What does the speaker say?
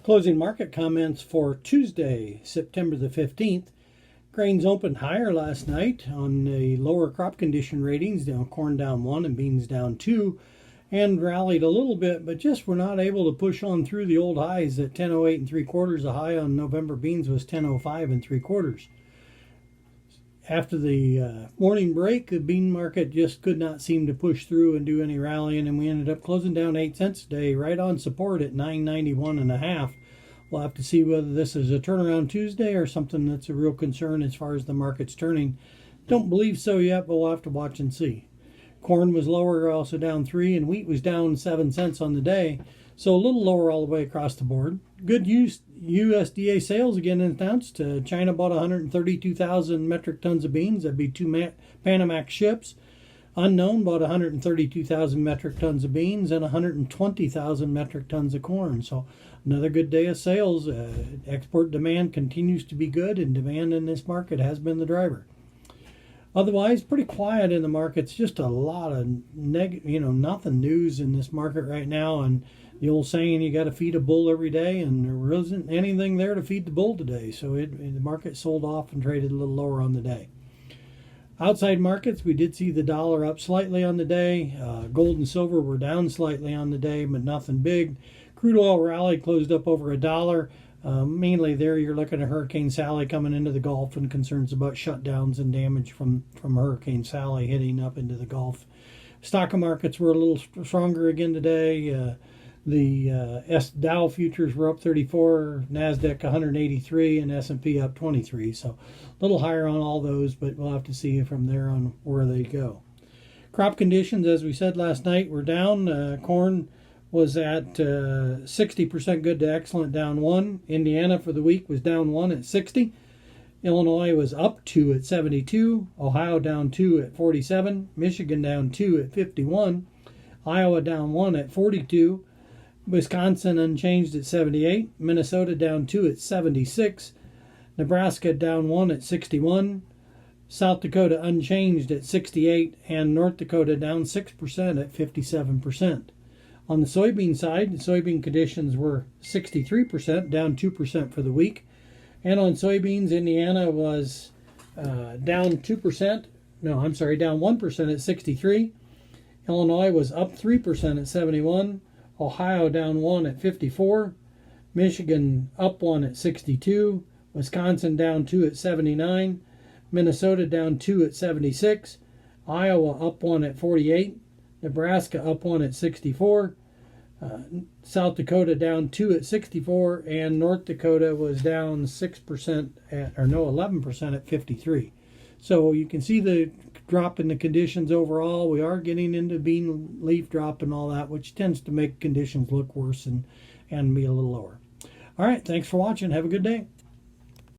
Closing market comments for Tuesday, September the 15th. Grains opened higher last night on the lower crop condition ratings. Corn down 1 and beans down 2, and rallied a little bit, but just were not able to push on through the old highs at 10.08 3/4. The high on November beans was 10.05 3/4. After the morning break, the bean market just could not seem to push through and do any rallying, and we ended up closing down 8 cents today, right on support at 991.5. We'll have to see whether this is a turnaround Tuesday or something that's a real concern as far as the market's turning. Don't believe so yet, but we'll have to watch and see. Corn was lower, also down 3, and wheat was down 7 cents on the day, so a little lower all the way across the board. Good USDA sales again announced. China bought 132,000 metric tons of beans. That'd be 2 Panamax ships. Unknown bought 132,000 metric tons of beans and 120,000 metric tons of corn. So another good day of sales. Export demand continues to be good, and demand in this market has been the driver. Otherwise, pretty quiet in the markets. Just a lot of nothing news in this market right now. And the old saying, you got to feed a bull every day, and there isn't anything there to feed the bull today. So the market sold off and traded a little lower on the day. Outside markets, we did see the dollar up slightly on the day. Gold and silver were down slightly on the day, but nothing big. Crude oil rally closed up over $1. Mainly there you're looking at Hurricane Sally coming into the Gulf and concerns about shutdowns and damage from Hurricane Sally hitting up into the Gulf. Stock markets were a little stronger again today. The Dow futures were up 34, NASDAQ 183, and S&P up 23. So a little higher on all those, but we'll have to see from there on where they go. Crop conditions, as we said last night, were down. Corn was at 60% good to excellent, down 1. Indiana for the week was down 1 at 60. Illinois was up 2 at 72. Ohio down 2 at 47. Michigan down 2 at 51. Iowa down 1 at 42. Wisconsin unchanged at 78. Minnesota down 2 at 76. Nebraska down 1 at 61. South Dakota unchanged at 68. And North Dakota down 6% at 57%. On the soybean side, the soybean conditions were 63%, down 2% for the week. And on soybeans, Indiana was down 1% at 63. Illinois was up 3% at 71. Ohio down 1 at 54. Michigan up 1 at 62. Wisconsin down 2 at 79. Minnesota down 2 at 76. Iowa up 1 at 48. Nebraska up 1 at 64. South Dakota down 2 at 64. And North Dakota was down 11% at 53. So you can see the drop in the conditions overall. We are getting into bean leaf drop and all that, which tends to make conditions look worse and be a little lower. All right, thanks for watching. Have a good day.